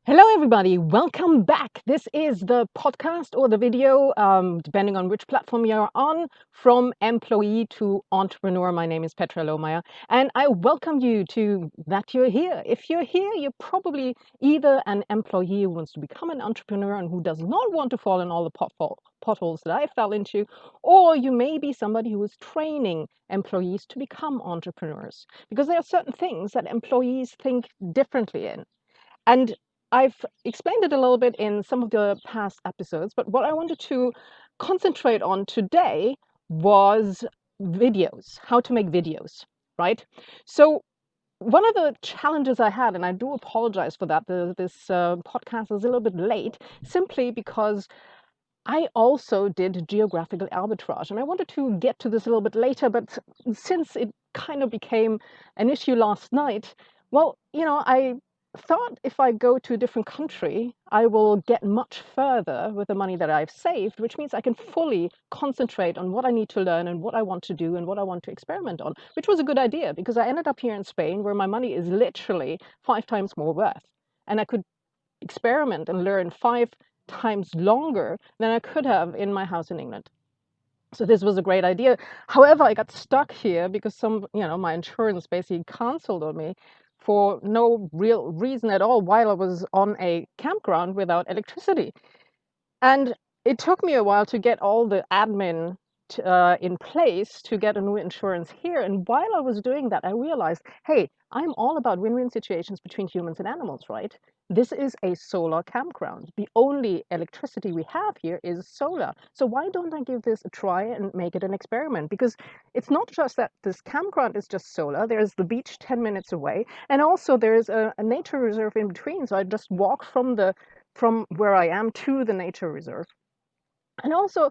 Hello, everybody. Welcome back. This is the podcast or the video, depending on which platform you're on, from employee to entrepreneur. My name is Petra Lohmeyer, and I welcome you to that you're here. If you're here, you're probably either an employee who wants to become an entrepreneur and who does not want to fall in all the potholes that I fell into, or you may be somebody who is training employees to become entrepreneurs, because there are certain things that employees think differently in. And I've explained it a little bit in some of the past episodes, but what I wanted to concentrate on today was videos, how to make videos, right? So, one of the challenges I had, and I do apologize for that, this podcast is a little bit late, simply because I also did geographical arbitrage. And I wanted to get to this a little bit later, but since it kind of became an issue last night, well, I thought if I go to a different country, I will get much further with the money that I've saved, which means I can fully concentrate on what I need to learn and what I want to do and what I want to experiment on, which was a good idea because I ended up here in Spain where my money is literally 5 times more worth. And I could experiment and learn 5 times longer than I could have in my house in England. So this was a great idea. However, I got stuck here because my insurance basically canceled on me for no real reason at all while I was on a campground without electricity. And it took me a while to get all the admin in place to get a new insurance here. And while I was doing that, I realized, hey, I'm all about win-win situations between humans and animals, right? This is a solar campground. The only electricity we have here is solar. So why don't I give this a try and make it an experiment? Because it's not just that this campground is just solar. There's the beach 10 minutes away. And also there's a nature reserve in between. So I just walk from where I am to the nature reserve. And also,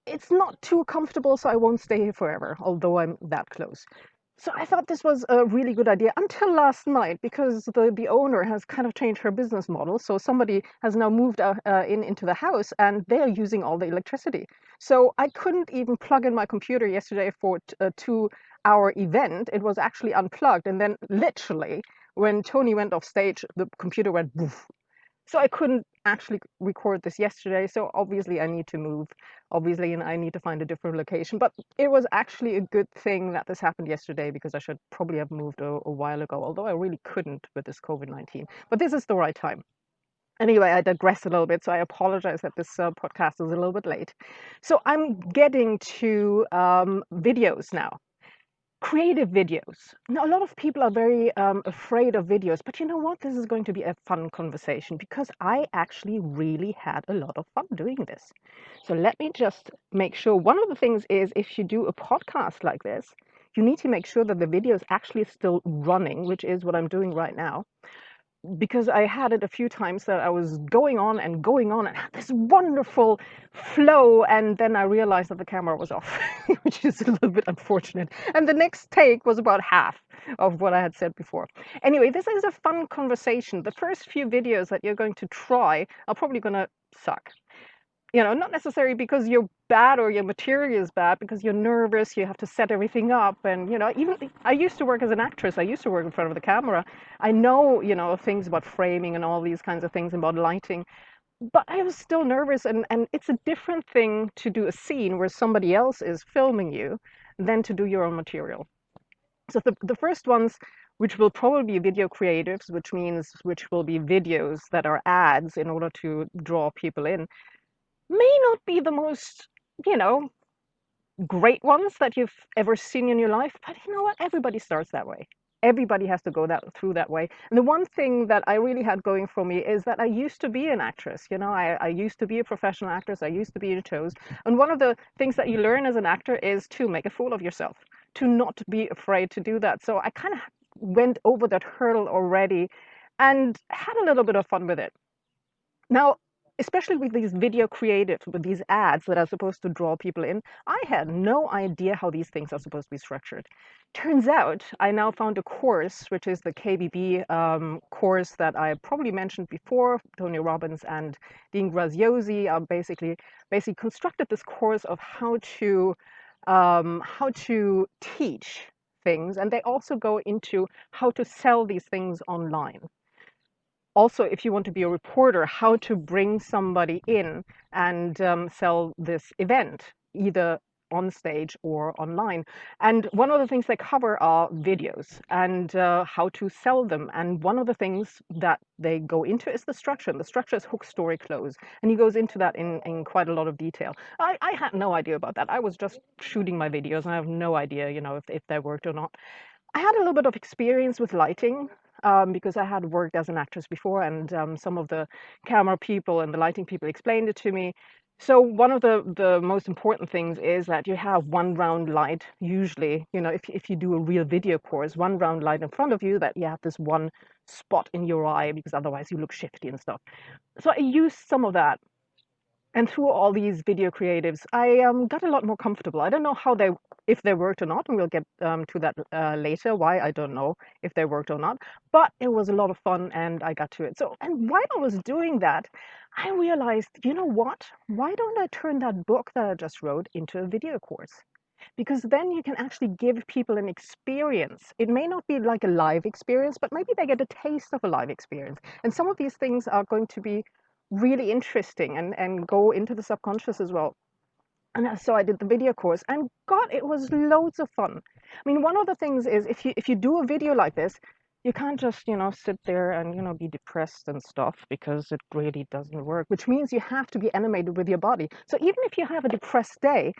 it's not too comfortable, so I won't stay here forever, although I'm that close. So I thought this was a really good idea until last night, because the owner has kind of changed her business model. So somebody has now moved into the house, and they are using all the electricity. So I couldn't even plug in my computer yesterday for a 2 hour event. It was actually unplugged, and then literally, when Tony went off stage, the computer went boof. So I couldn't actually record this yesterday. So obviously I need to move, obviously, and I need to find a different location. But it was actually a good thing that this happened yesterday because I should probably have moved a while ago, although I really couldn't with this COVID-19. But this is the right time. Anyway, I digress a little bit, so I apologize that this podcast is a little bit late. So I'm getting to videos now. Creative videos. Now, a lot of people are very afraid of videos, but you know what? This is going to be a fun conversation because I actually really had a lot of fun doing this. So let me just make sure. One of the things is if you do a podcast like this, you need to make sure that the video is actually still running, which is what I'm doing right now, because I had it a few times that I was going on and had this wonderful flow, and then I realized that the camera was off, which is a little bit unfortunate. And the next take was about half of what I had said before. Anyway, this is a fun conversation. The first few videos that you're going to try are probably going to suck. Not necessarily because you're bad or your material is bad, because you're nervous, you have to set everything up. And, even I used to work as an actress, I used to work in front of the camera. I know, things about framing and all these kinds of things about lighting, but I was still nervous. And it's a different thing to do a scene where somebody else is filming you than to do your own material. So the first ones, which will probably be video creatives, which will be videos that are ads in order to draw people in, may not be the most, you know, great ones that you've ever seen in your life, but you know what? Everybody starts that way. Everybody has to go through that way. And the one thing that I really had going for me is that I used to be an actress. I used to be a professional actress. I used to be in shows. And one of the things that you learn as an actor is to make a fool of yourself, to not be afraid to do that. So I kind of went over that hurdle already and had a little bit of fun with it. Now, especially with these video creatives, with these ads that are supposed to draw people in, I had no idea how these things are supposed to be structured. Turns out, I now found a course, which is the KBB course that I probably mentioned before. Tony Robbins and Dean Graziosi basically constructed this course of how to teach things, and they also go into how to sell these things online. also, if you want to be a reporter, how to bring somebody in and sell this event, either on stage or online. And one of the things they cover are videos and how to sell them. And one of the things that they go into is the structure. And the structure is hook, story, close. And he goes into that in quite a lot of detail. I had no idea about that. I was just shooting my videos and I have no idea, if they worked or not. I had a little bit of experience with lighting because I had worked as an actress before, and some of the camera people and the lighting people explained it to me. So one of the most important things is that you have one round light. Usually, if you do a real video course, one round light in front of you, that you have this one spot in your eye, because otherwise you look shifty and stuff. So I used some of that, and through all these video creatives, I got a lot more comfortable. I don't know if they worked or not, and we'll get to that later. Why, I don't know if they worked or not, but it was a lot of fun, and I got to it. So, and while I was doing that, I realized, you know what? Why don't I turn that book that I just wrote into a video course? Because then you can actually give people an experience. It may not be like a live experience, but maybe they get a taste of a live experience. And some of these things are going to be really interesting and go into the subconscious as well. And so I did the video course, and God, it was loads of fun. I mean, one of the things is if you do a video like this, you can't just, sit there and, be depressed and stuff, because it really doesn't work, which means you have to be animated with your body. So even if you have a depressed day,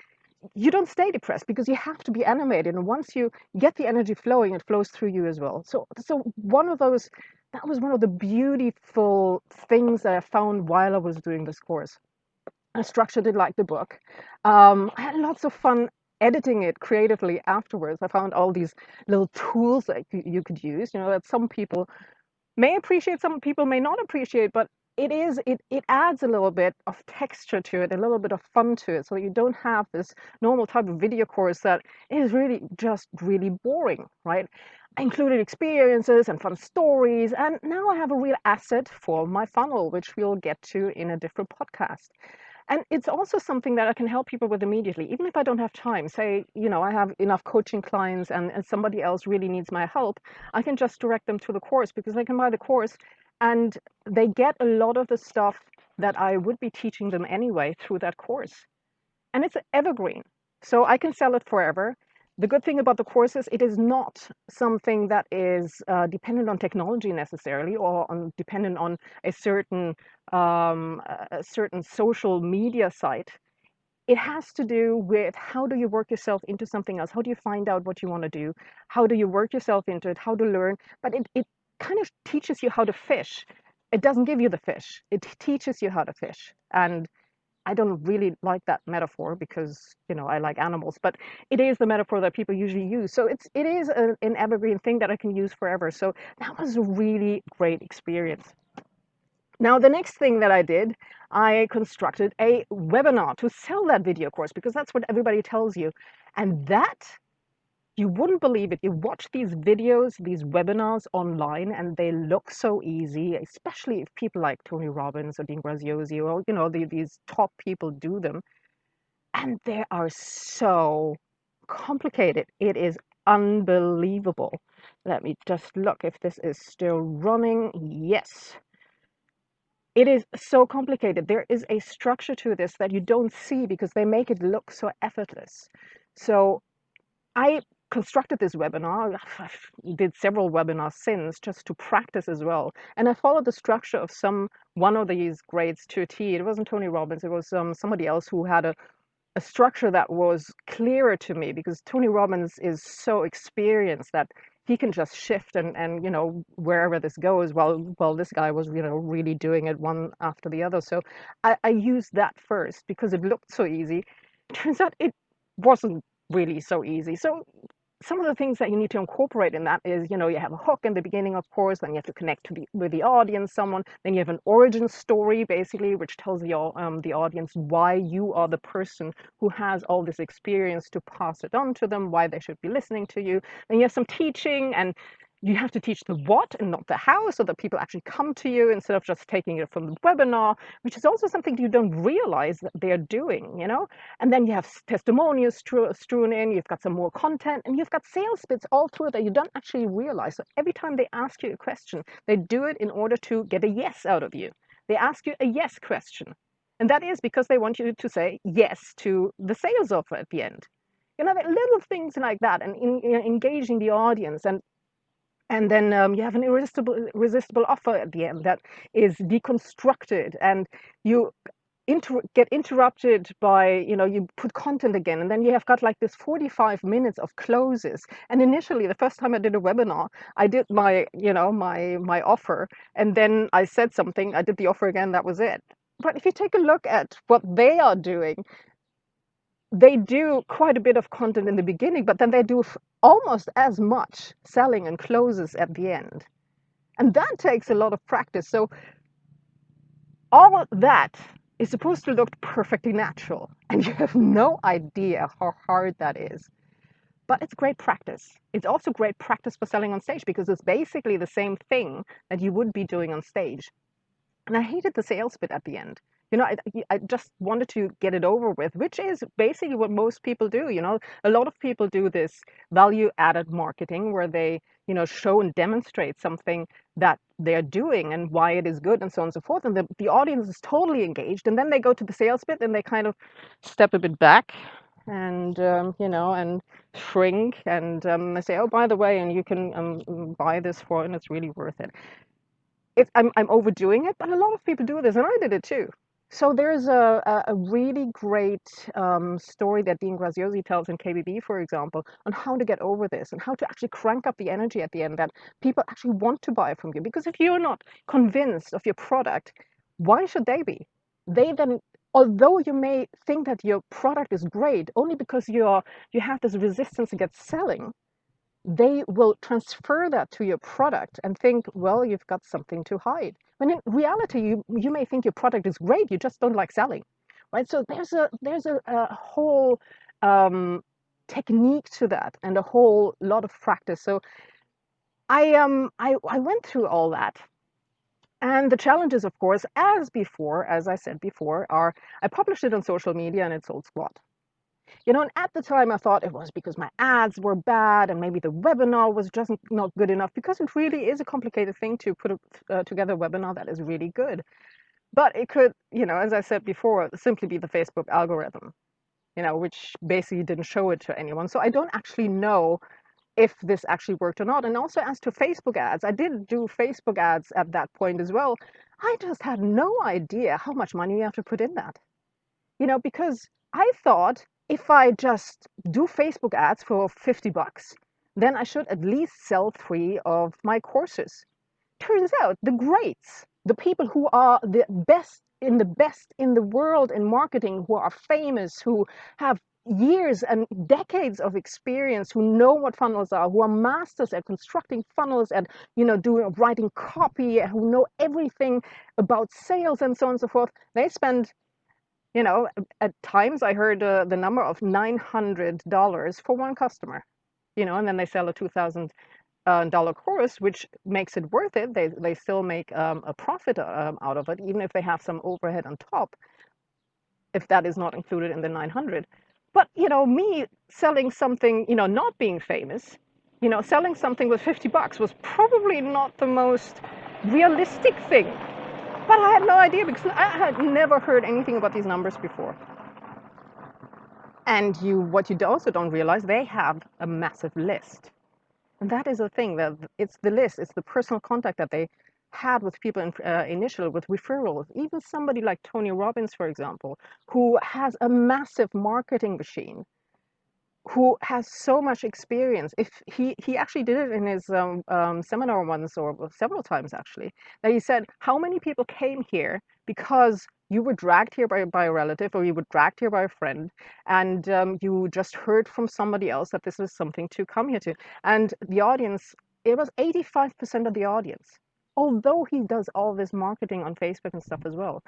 you don't stay depressed, because you have to be animated. And once you get the energy flowing, it flows through you as well. So that was one of the beautiful things that I found while I was doing this course. I structured it like the book. I had lots of fun editing it creatively afterwards. I found all these little tools that you could use, that some people may appreciate, some people may not appreciate, but it adds a little bit of texture to it, a little bit of fun to it, so you don't have this normal type of video course that is really just really boring, right? I included experiences and fun stories, and now I have a real asset for my funnel, which we'll get to in a different podcast. And it's also something that I can help people with immediately, even if I don't have time. Say, I have enough coaching clients, and somebody else really needs my help. I can just direct them to the course, because they can buy the course and they get a lot of the stuff that I would be teaching them anyway through that course. And it's evergreen. So I can sell it forever. The good thing about the course is it is not something that is dependent on technology necessarily, or dependent on a certain social media site. It has to do with, how do you work yourself into something else? How do you find out what you want to do? How do you work yourself into it? How to learn? But it kind of teaches you how to fish. It doesn't give you the fish. It teaches you how to fish. And I don't really like that metaphor, because, I like animals, but it is the metaphor that people usually use. So it is an evergreen thing that I can use forever. So that was a really great experience. Now, the next thing that I did, I constructed a webinar to sell that video course, because that's what everybody tells you. And that, you wouldn't believe it. You watch these videos, these webinars online, and they look so easy, especially if people like Tony Robbins or Dean Graziosi, or, these top people do them. And they are so complicated. It is unbelievable. Let me just look if this is still running. Yes. It is so complicated. There is a structure to this that you don't see, because they make it look so effortless. So I constructed this webinar. I did several webinars since, just to practice as well. And I followed the structure of one of these greats to a T. It wasn't Tony Robbins. It was somebody else who had a structure that was clearer to me, because Tony Robbins is so experienced that he can just shift and wherever this goes. Well, this guy was really doing it one after the other. So I used that first, because it looked so easy. Turns out it wasn't really so easy. So some of the things that you need to incorporate in that is, you have a hook in the beginning, of course, then you have to connect with the audience, then you have an origin story, basically, which tells the audience why you are the person who has all this experience to pass it on to them, why they should be listening to you. Then you have some teaching, and you have to teach the what and not the how, so that people actually come to you instead of just taking it from the webinar, which is also something you don't realize that they're doing, you know? And then you have testimonials strewn in, you've got some more content, and you've got sales bits all through that you don't actually realize. So every time they ask you a question, they do it in order to get a yes out of you. They ask you a yes question. And that is because they want you to say yes to the sales offer at the end. You know, little things like that, and engaging the audience, and then you have an irresistible offer at the end that is deconstructed, and you get interrupted by, you know, you put content again, and then you have got like this 45 minutes of closes. And initially, the first time I did a webinar, I did my, you know, my offer, and then I said something, I did the offer again, that was it. But if you take a look at what they are doing, they do quite a bit of content in the beginning, but then they do almost as much selling and closes at the end. And that takes a lot of practice. So all of that is supposed to look perfectly natural. And you have no idea how hard that is. But it's great practice. It's also great practice for selling on stage, because it's basically the same thing that you would be doing on stage. And I hated the sales bit at the end. You know, I just wanted to get it over with, which is basically what most people do. You know, a lot of people do this value added marketing where they, you know, show and demonstrate something that they're doing and why it is good and so on and so forth. And the audience is totally engaged. And then they go to the sales bit and they kind of step a bit back and, you know, and shrink, and they say, oh, by the way, and you can buy this for, and it's really worth it. I'm overdoing it, but a lot of people do this, and I did it too. So there's a really great story that Dean Graziosi tells in KBB, for example, on how to get over this and how to actually crank up the energy at the end, that people actually want to buy from you. Because if you're not convinced of your product, why should they be? They then, although you may think that your product is great, only because you have this resistance against selling, they will transfer that to your product and think, well, you've got something to hide. When in reality, you may think your product is great, you just don't like selling, right? So there's a whole technique to that, and a whole lot of practice. So I went through all that. And the challenges, of course, as I said before, are I published it on social media and it sold squat. You know, and at the time I thought it was because my ads were bad and maybe the webinar was just not good enough, because it really is a complicated thing to put together a webinar that is really good. But it could, you know, as I said before, simply be the Facebook algorithm, you know, which basically didn't show it to anyone. So I don't actually know if this actually worked or not. And also, as to Facebook ads, I did do Facebook ads at that point as well. I just had no idea how much money you have to put in that. You know, because I thought if I just do Facebook ads for 50 bucks, then I should at least sell 3 of my courses. Turns out the greats, the people who are the best in the world in marketing, who are famous, who have years and decades of experience, who know what funnels are, who are masters at constructing funnels and, you know, doing writing copy, who know everything about sales and so on and so forth, they spend, you know, at times I heard the number of $900 for one customer, you know, and then they sell a $2,000 course, which makes it worth it. They still make a profit out of it, even if they have some overhead on top, if that is not included in the 900. But, you know, me selling something, you know, not being famous, you know, selling something with 50 bucks was probably not the most realistic thing. But I had no idea, because I had never heard anything about these numbers before. And what you also don't realize, they have a massive list. And that is the thing, that it's the list, it's the personal contact that they had with people initially, with referrals. Even somebody like Tony Robbins, for example, who has a massive marketing machine, who has so much experience. If he actually did it in his seminar once, or several times actually, that he said, how many people came here because you were dragged here by a relative, or you were dragged here by a friend, and you just heard from somebody else that this is something to come here to. And the audience, it was 85% of the audience, although he does all this marketing on Facebook and stuff as well.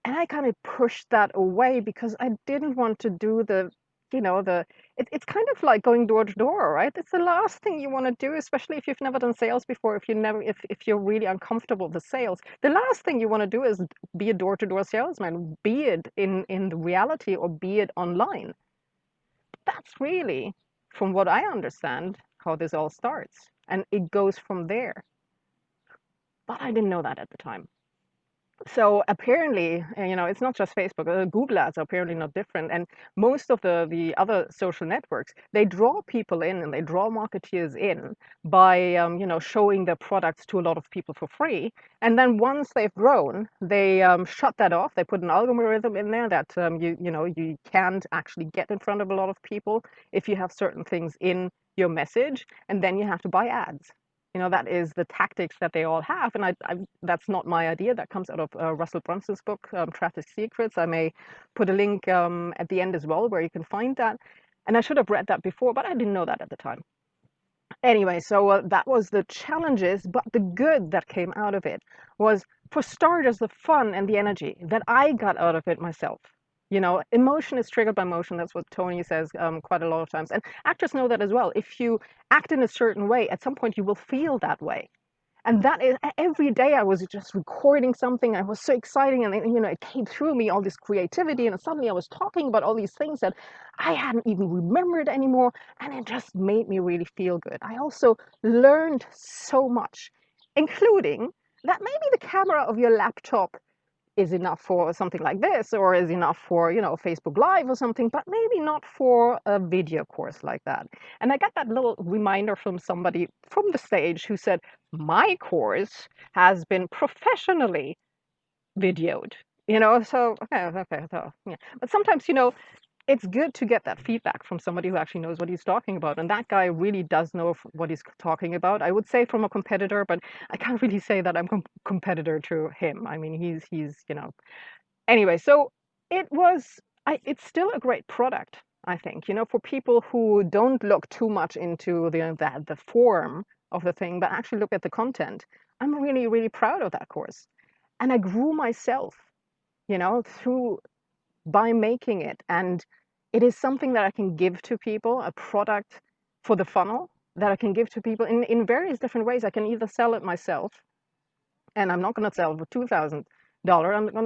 And I kind of pushed that away, because I didn't want to do the it's kind of like going door to door, right? It's the last thing you want to do, especially if you've never done sales before, if you're really uncomfortable with sales. The last thing you want to do is be a door to door salesman, be it in the reality or be it online. That's really, from what I understand, how this all starts. And it goes from there. But I didn't know that at the time. So apparently, it's not just Facebook. Google ads are apparently not different, and most of the other social networks, they draw people in and they draw marketeers in by showing their products to a lot of people for free. And then once they've grown, they shut that off. They put an algorithm in there that you can't actually get in front of a lot of people if you have certain things in your message, and then you have to buy ads. That is the tactics that they all have. And that's not my idea. That comes out of Russell Brunson's book, Traffic Secrets. I may put a link at the end as well where you can find that. And I should have read that before, but I didn't know that at the time. Anyway, so that was the challenges, but the good that came out of it was, for starters, the fun and the energy that I got out of it myself. Emotion is triggered by motion. That's what Tony says quite a lot of times. And actors know that as well. If you act in a certain way, at some point you will feel that way. And that is, every day I was just recording something. And it was so exciting. And, it came through me, all this creativity. And suddenly I was talking about all these things that I hadn't even remembered anymore. And it just made me really feel good. I also learned so much, including that maybe the camera of your laptop is enough for something like this, or is enough for, Facebook Live or something, but maybe not for a video course like that. And I got that little reminder from somebody from the stage who said, my course has been professionally videoed. So okay, so yeah. But sometimes, it's good to get that feedback from somebody who actually knows what he's talking about. And that guy really does know what he's talking about. I would say from a competitor, but I can't really say that I'm competitor to him. I mean, he's. Anyway, so it's still a great product, I think, for people who don't look too much into the form of the thing, but actually look at the content. I'm really, really proud of that course. And I grew myself, through by making it. And it is something that I can give to people, a product for the funnel that I can give to people in various different ways. I can either sell it myself, and I'm not going to sell it for $2,000.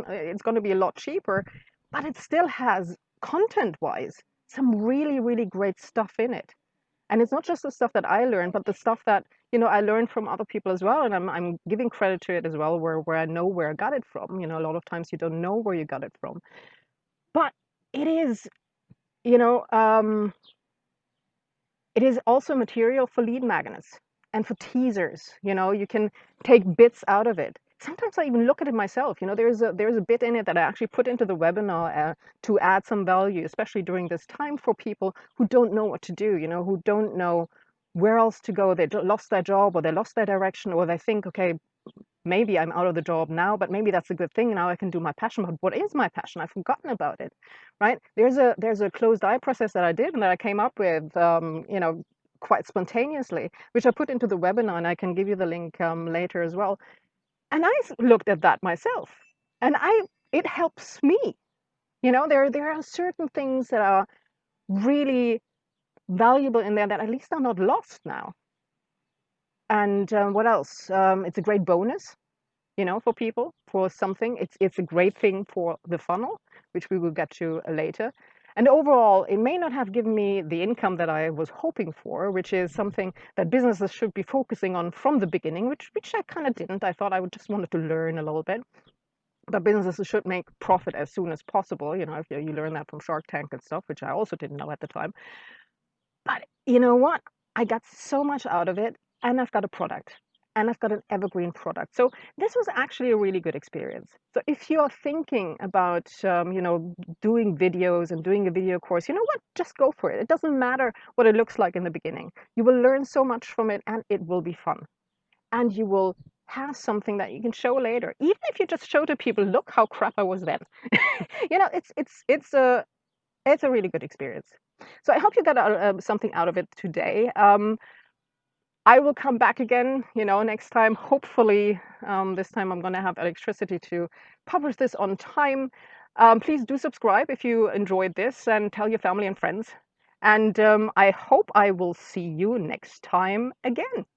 It's going to be a lot cheaper, but it still has, content-wise, some really, really great stuff in it. And it's not just the stuff that I learned, but the stuff that I learned from other people as well. And I'm giving credit to it as well, where I know where I got it from. A lot of times you don't know where you got it from. But it is, you know, it is also material for lead magnets and for teasers. You can take bits out of it. Sometimes I even look at it myself. There's a bit in it that I actually put into the webinar to add some value, especially during this time, for people who don't know what to do, who don't know where else to go. They lost their job, or they lost their direction, or they think, okay, maybe I'm out of the job now, but maybe that's a good thing. Now I can do my passion. But what is my passion? I've forgotten about it, right? There's a closed eye process that I did and that I came up with, quite spontaneously, which I put into the webinar, and I can give you the link later as well. And I looked at that myself, and it helps me. There are certain things that are really valuable in there that at least are not lost now. And what else? It's a great bonus, for people, for something. It's a great thing for the funnel, which we will get to later. And overall, it may not have given me the income that I was hoping for, which is something that businesses should be focusing on from the beginning, which I kind of didn't. I thought I would just wanted to learn a little bit. But businesses should make profit as soon as possible. If you learn that from Shark Tank and stuff, which I also didn't know at the time. But you know what? I got so much out of it, and I've got a product, and I've got an evergreen product. So this was actually a really good experience. So if you're thinking about, doing videos and doing a video course, you know what? Just go for it. It doesn't matter what it looks like in the beginning. You will learn so much from it, and it will be fun. And you will have something that you can show later, even if you just show to people, look how crap I was then. It's a really good experience. So I hope you got something out of it today. I will come back again, next time. Hopefully, this time I'm going to have electricity to publish this on time. Please do subscribe if you enjoyed this, and tell your family and friends And I hope I will see you next time again.